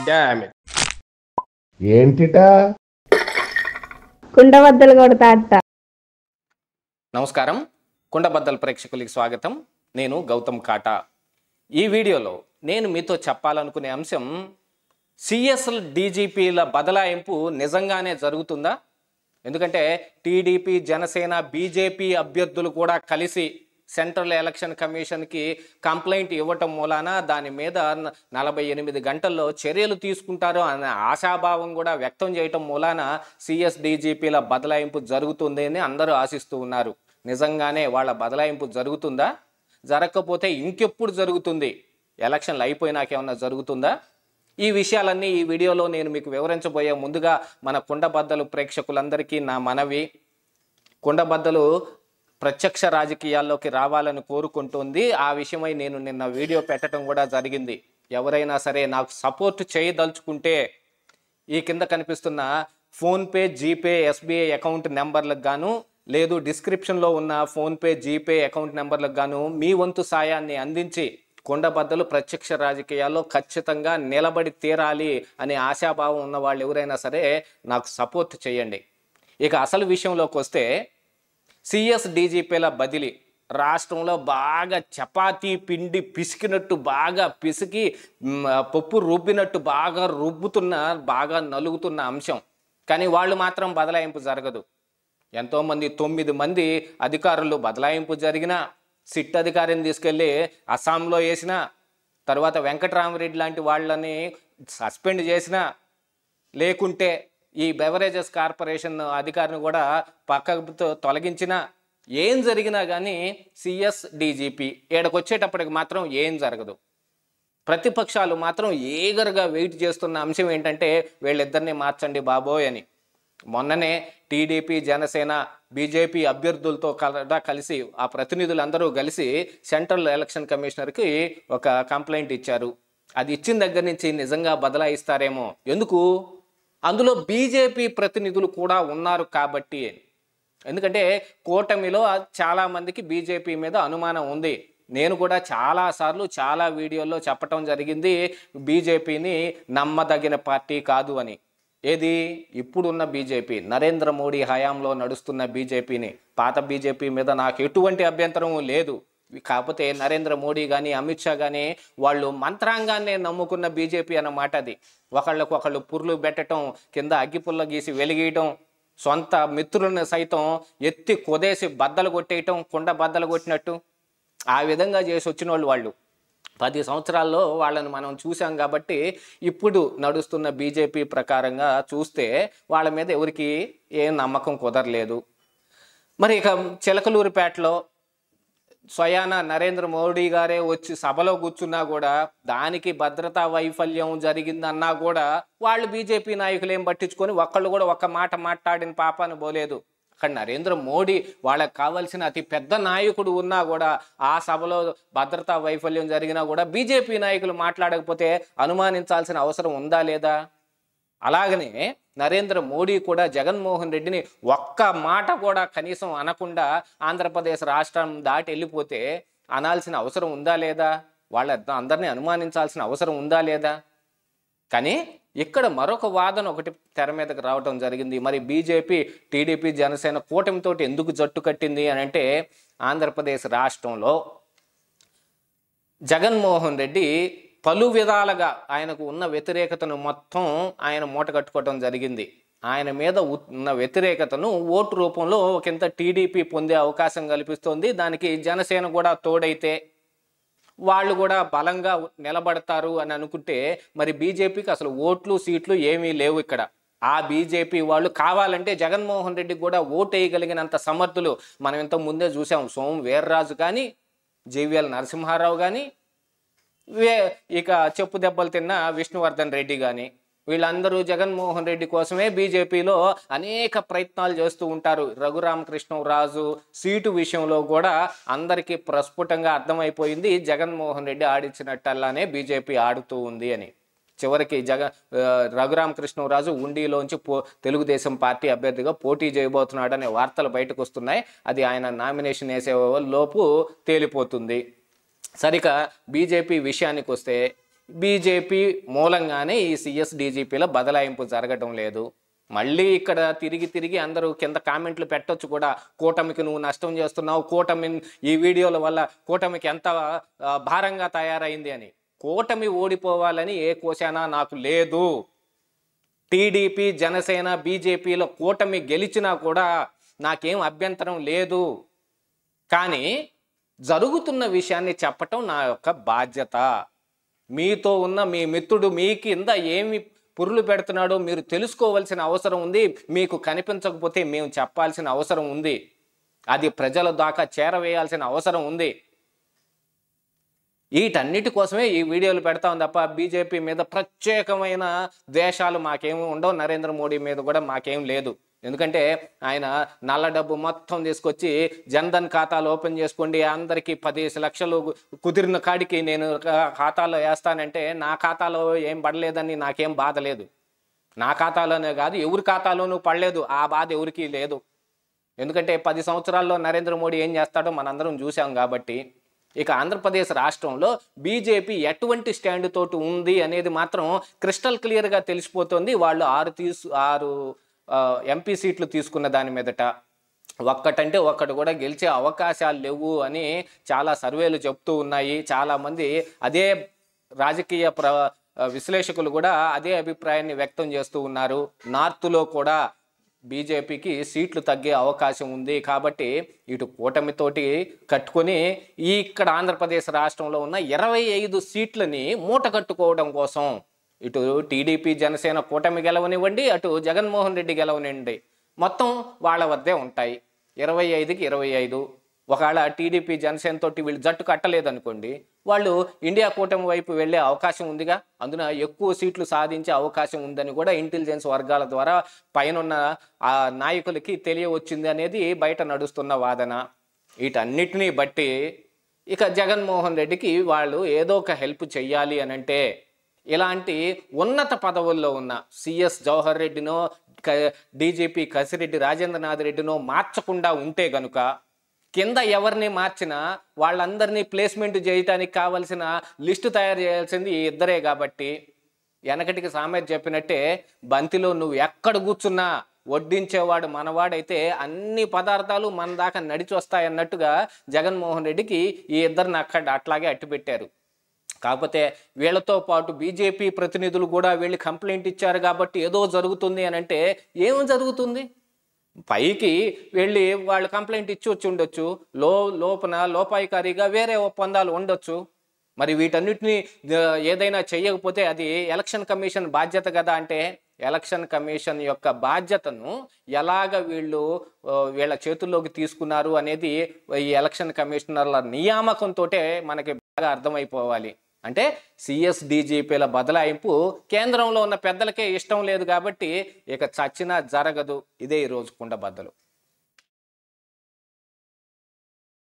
Damn it. ఏంటిటా కుండబద్దలు కొడతా అత్త. నమస్కారం, కుండబద్దల ప్రేక్షకులకి స్వాగతం. నేను గౌతమ్ కాటా. ఈ వీడియోలో నేను మీతో చెప్పాలనుకునే అంశం, సిఎస్ఎల్ డీజీపీల బదలాయింపు నిజంగానే జరుగుతుందా? ఎందుకంటే టీడీపీ, జనసేన, బీజేపీ అభ్యర్థులు కూడా కలిసి సెంట్రల్ ఎలక్షన్ కమిషన్కి కంప్లైంట్ ఇవ్వటం మూలాన దాని మీద 48 గంటల్లో చర్యలు తీసుకుంటారు అనే ఆశాభావం కూడా వ్యక్తం చేయటం మూలాన సిఎస్ డీజీపీల బదలాయింపు జరుగుతుంది అని అందరూ ఆశిస్తూ ఉన్నారు. నిజంగానే వాళ్ళ బదలాయింపు జరుగుతుందా? జరగకపోతే ఇంకెప్పుడు జరుగుతుంది? ఎలక్షన్లు అయిపోయినాకేమన్నా జరుగుతుందా? ఈ విషయాలన్నీ ఈ వీడియోలో నేను మీకు వివరించబోయే ముందుగా మన కుండబద్దలు ప్రేక్షకులందరికీ నా మనవి, కుండబద్దలు ప్రత్యక్ష రాజకీయాల్లోకి రావాలని కోరుకుంటుంది. ఆ విషయమై నేను నిన్న వీడియో పెట్టడం కూడా జరిగింది. ఎవరైనా సరే నాకు సపోర్ట్ చేయదలుచుకుంటే ఈ కింద కనిపిస్తున్న ఫోన్పే, జీపే, ఎస్బీఐ అకౌంట్ నెంబర్లకు గాను, లేదు డిస్క్రిప్షన్లో ఉన్న ఫోన్పే, జీపే అకౌంట్ నెంబర్లకు గాను మీ వంతు సాయాన్ని అందించి కుండబద్దలు ప్రత్యక్ష రాజకీయాల్లో ఖచ్చితంగా నిలబడి తీరాలి అనే ఆశాభావం ఉన్న వాళ్ళు ఎవరైనా సరే నాకు సపోర్ట్ చేయండి. ఇక అసలు విషయంలోకి వస్తే, సిఎస్ డీజీపీల బదిలీ రాష్ట్రంలో బాగా చపాతీ పిండి పిసికినట్టు, బాగా పిసికి పప్పు రుబ్బినట్టు బాగా నలుగుతున్న అంశం. కానీ వాళ్ళు మాత్రం బదలాయింపు జరగదు. ఎంతోమంది 9 మంది అధికారులు బదలాయింపు జరిగినా, సిట్ అధికారిని తీసుకెళ్ళి అస్సాంలో వేసిన తర్వాత వెంకటరామరెడ్డి లాంటి వాళ్ళని సస్పెండ్ చేసిన, లేకుంటే ఈ బెవరేజెస్ కార్పొరేషన్ అధికారిని కూడా పక్కతో తొలగించిన, ఏం జరిగినా కానీ సిఎస్ డీజీపీ ఏడకొచ్చేటప్పటికి మాత్రం ఏం జరగదు. ప్రతిపక్షాలు మాత్రం ఏగర్గా వెయిట్ చేస్తున్న అంశం ఏంటంటే, వీళ్ళిద్దరిని మార్చండి బాబోయ్ అని. మొన్ననే టీడీపీ, జనసేన, బీజేపీ అభ్యర్థులతో కలిసి ఆ ప్రతినిధులందరూ కలిసి సెంట్రల్ ఎలక్షన్ కమిషనర్కి ఒక కంప్లైంట్ ఇచ్చారు. అది ఇచ్చిన దగ్గర నుంచి నిజంగా బదలాయిస్తారేమో. ఎందుకు? అందులో బీజేపీ ప్రతినిధులు కూడా ఉన్నారు కాబట్టి. ఎందుకంటే కూటమిలో చాలామందికి బీజేపీ మీద అనుమానం ఉంది. నేను కూడా చాలాసార్లు చాలా వీడియోల్లో చెప్పటం జరిగింది, బీజేపీని నమ్మదగిన పార్టీ కాదు అని. ఏది? ఇప్పుడున్న బీజేపీ, నరేంద్ర మోడీ హయాంలో నడుస్తున్న బీజేపీని. పాత బీజేపీ మీద నాకు ఎటువంటి అభ్యంతరం లేదు. కాకపోతే నరేంద్ర మోడీ కానీ, అమిత్ షా కానీ వాళ్ళు మంత్రాంగాన్నే నమ్ముకున్న బీజేపీ అన్నమాట. అది ఒకళ్ళకొకళ్ళు పుర్లు పెట్టడం, కింద అగ్గిపుల్ల గీసి వెలిగేయటం, సొంత మిత్రులను సైతం ఎత్తి కొదేసి బద్దలు కొట్టేయటం, కుండ బద్దలు కొట్టినట్టు ఆ విధంగా చేసి వచ్చిన వాళ్ళు 10 సంవత్సరాల్లో వాళ్ళని మనం చూసాం. కాబట్టి ఇప్పుడు నడుస్తున్న బీజేపీ ప్రకారంగా చూస్తే వాళ్ళ మీద ఎవరికి ఏం నమ్మకం కుదరలేదు. మరి ఇక చిలకలూరిపేటలో స్వయాన నరేంద్ర మోడీ గారే వచ్చి సభలో కూర్చున్నా కూడా దానికి భద్రతా వైఫల్యం జరిగిందన్నా కూడా వాళ్ళు బీజేపీ నాయకులు ఏం పట్టించుకొని ఒక్కళ్ళు కూడా ఒక్క మాట మాట్లాడిన పాపాను పోలేదు. అక్కడ నరేంద్ర మోడీ వాళ్ళకి కావాల్సిన అతి పెద్ద నాయకుడు ఉన్నా కూడా ఆ సభలో భద్రతా వైఫల్యం జరిగినా కూడా బీజేపీ నాయకులు మాట్లాడకపోతే అనుమానించాల్సిన అవసరం ఉందా లేదా? అలాగనే నరేంద్ర మోడీ కూడా జగన్మోహన్ రెడ్డిని ఒక్క మాట కూడా కనీసం అనకుండా ఆంధ్రప్రదేశ్ రాష్ట్రం దాటి వెళ్ళిపోతే అనాల్సిన అవసరం ఉందా లేదా? వాళ్ళ అందరినీ అనుమానించాల్సిన అవసరం ఉందా లేదా? కానీ ఇక్కడ మరొక వాదన ఒకటి తెర మీదకి రావటం జరిగింది. మరి బీజేపీ, టీడీపీ, జనసేన కూటమితో ఎందుకు జట్టు కట్టింది అని అంటే, ఆంధ్రప్రదేశ్ రాష్ట్రంలో జగన్మోహన్ రెడ్డి పలు విధాలుగా ఆయనకు ఉన్న వ్యతిరేకతను మొత్తం ఆయన మూట కట్టుకోవటం జరిగింది. ఆయన మీద ఉన్న వ్యతిరేకతను ఓటు రూపంలో ఒకంత టీడీపీ పొందే అవకాశం కల్పిస్తోంది. దానికి జనసేన కూడా తోడైతే వాళ్ళు కూడా బలంగా నిలబడతారు అని అనుకుంటే, మరి బీజేపీకి అసలు ఓట్లు, సీట్లు ఏమీ లేవు ఇక్కడ. ఆ బీజేపీ వాళ్ళు కావాలంటే జగన్మోహన్ రెడ్డికి కూడా ఓటు వేయగలిగినంత సమర్థులు. మనం ఇంత ముందే చూసాం. సోము వీర్రాజు కానీ, జీవీఎల్ నరసింహారావు కానీ, ఇక చెప్పు దెబ్బలు తిన్న విష్ణువర్ధన్ రెడ్డి కానీ, వీళ్ళందరూ జగన్మోహన్ రెడ్డి కోసమే బీజేపీలో అనేక ప్రయత్నాలు చేస్తూ ఉంటారు. రఘురామకృష్ణరాజు సీటు విషయంలో కూడా అందరికీ ప్రస్ఫుటంగా అర్థమైపోయింది, జగన్మోహన్ రెడ్డి ఆడించినట్టల్లానే బీజేపీ ఆడుతూ ఉంది అని. చివరికి రఘురామకృష్ణరాజు ఉండిలోంచి తెలుగుదేశం పార్టీ అభ్యర్థిగా పోటీ చేయబోతున్నాడనే వార్తలు బయటకు వస్తున్నాయి. అది ఆయన నామినేషన్ వేసే లోపు తేలిపోతుంది. సరిక బీజేపీ విషయానికి వస్తే, బీజేపీ మూలంగానే ఈ సిఎస్ డీజీపీల బదలాయింపు జరగడం లేదు. మళ్ళీ ఇక్కడ తిరిగి తిరిగి అందరూ కింద కామెంట్లు పెట్టొచ్చు కూడా, కూటమికి నువ్వు నష్టం చేస్తున్నావు, కూటమి ఈ వీడియోల వల్ల కూటమికి ఎంత భారంగా తయారైంది అని. కూటమి ఓడిపోవాలని ఏ కోశానా నాకు లేదు. టీడీపీ, జనసేన, బీజేపీలో కూటమి గెలిచినా కూడా నాకేం అభ్యంతరం లేదు. కానీ జరుగుతున్న విషయాన్ని చెప్పటం నా యొక్క బాధ్యత. మీతో ఉన్న మీ మిత్రుడు మీ కింద ఏమి పురులు పెడుతున్నాడో మీరు తెలుసుకోవాల్సిన అవసరం ఉంది. మీకు కనిపించకపోతే మేము చెప్పాల్సిన అవసరం ఉంది. అది ప్రజల దాకా చేరవేయాల్సిన అవసరం ఉంది. వీటన్నిటి కోసమే ఈ వీడియోలు పెడతాం తప్ప బీజేపీ మీద ప్రత్యేకమైన ద్వేషాలు మాకేమీ ఉండవు. నరేంద్ర మోడీ మీద కూడా మాకేం లేదు. ఎందుకంటే ఆయన నల్ల డబ్బు మొత్తం తీసుకొచ్చి జన్ధన్ ఖాతాలు ఓపెన్ చేసుకోండి, అందరికీ 10 లక్షలు కుదిరిన కాడికి నేను ఖాతాలో వేస్తానంటే నా ఖాతాలో ఏం పడలేదని నాకేం బాధ లేదు. నా ఖాతాలోనే కాదు, ఎవరి ఖాతాలోనూ పడలేదు. ఆ బాధ ఎవరికీ లేదు. ఎందుకంటే 10 సంవత్సరాల్లో నరేంద్ర మోడీ ఏం చేస్తాడో మనందరం చూసాం కాబట్టి. ఇక ఆంధ్రప్రదేశ్ రాష్ట్రంలో బీజేపీ ఎటువంటి స్టాండ్ తోటి ఉంది అనేది మాత్రం క్రిస్టల్ క్లియర్గా తెలిసిపోతుంది. వాళ్ళు 6 ఎంపీ సీట్లు తీసుకున్న దాని మీదట ఒక్కటంటే ఒక్కటి కూడా గెలిచే అవకాశాలు లేవు అని చాలా సర్వేలు చెప్తూ ఉన్నాయి. చాలామంది అదే రాజకీయ విశ్లేషకులు కూడా అదే అభిప్రాయాన్ని వ్యక్తం చేస్తూ ఉన్నారు. నార్త్లో కూడా బీజేపీకి సీట్లు తగ్గే అవకాశం ఉంది. కాబట్టి ఇటు కూటమితోటి కట్టుకొని ఇక్కడ ఆంధ్రప్రదేశ్ రాష్ట్రంలో ఉన్న 25 సీట్లని మూట కట్టుకోవడం కోసం ఇటు టీడీపీ, జనసేన కూటమి గెలవనివ్వండి, అటు జగన్మోహన్ రెడ్డి గెలవనివ్వండి, మొత్తం వాళ్ళ వద్దే ఉంటాయి. 25కి 25. ఒకవేళ టీడీపీ, జనసేన తోటి వీళ్ళు జట్టు కట్టలేదనుకోండి, వాళ్ళు ఇండియా కూటమి వైపు వెళ్ళే అవకాశం ఉందిగా. అందున ఎక్కువ సీట్లు సాధించే అవకాశం ఉందని కూడా ఇంటెలిజెన్స్ వర్గాల ద్వారా పైనున్న ఆ నాయకులకి తెలియవచ్చింది అనేది బయట నడుస్తున్న వాదన. వీటన్నిటినీ బట్టి ఇక జగన్మోహన్ రెడ్డికి వాళ్ళు ఏదో ఒక హెల్ప్ చెయ్యాలి అని అంటే ఇలాంటి ఉన్నత పదవుల్లో ఉన్న సిఎస్ జవహర్ రెడ్డినో, డీజీపీ కసిరెడ్డి రాజేంద్రనాథ్ రెడ్డినో మార్చకుండా ఉంటే గనుక కింద ఎవరిని మార్చినా వాళ్ళందరినీ ప్లేస్మెంట్ చేయటానికి కావలసిన లిస్టు తయారు చేయాల్సింది ఈ ఇద్దరే. కాబట్టి వెనకటికి సామెత చెప్పినట్టే, బంతిలో నువ్వు ఎక్కడ కూర్చున్నా వడ్డించేవాడు మనవాడైతే అన్ని పదార్థాలు మన దాకా నడిచి వస్తాయన్నట్టుగా జగన్మోహన్ రెడ్డికి ఈ ఇద్దరిని అట్లాగే అట్టిపెట్టారు. కాకపోతే వీళ్ళతో పాటు బీజేపీ ప్రతినిధులు కూడా వీళ్ళు కంప్లైంట్ ఇచ్చారు కాబట్టి ఏదో జరుగుతుంది అని అంటే ఏం జరుగుతుంది? పైకి వెళ్ళి వాళ్ళు కంప్లైంట్ ఇచ్చి వచ్చి ఉండొచ్చు, లోపల లోపాయికారిగా వేరే ఒప్పందాలు ఉండొచ్చు. మరి వీటన్నిటిని ఏదైనా చెయ్యకపోతే అది ఎలక్షన్ కమిషన్ బాధ్యత కదా. అంటే ఎలక్షన్ కమిషన్ యొక్క బాధ్యతను ఎలాగ వీళ్ళ చేతుల్లోకి తీసుకున్నారు అనేది ఈ ఎలక్షన్ కమిషనర్ల నియామకంతో మనకి బాగా అర్థమైపోవాలి. అంటే సిఎస్ డీజీపీల బదలాయింపు కేంద్రంలో ఉన్న పెద్దలకే ఇష్టం లేదు కాబట్టి ఇక చచ్చినా జరగదు. ఇదే ఈరోజు కుండబద్దలు.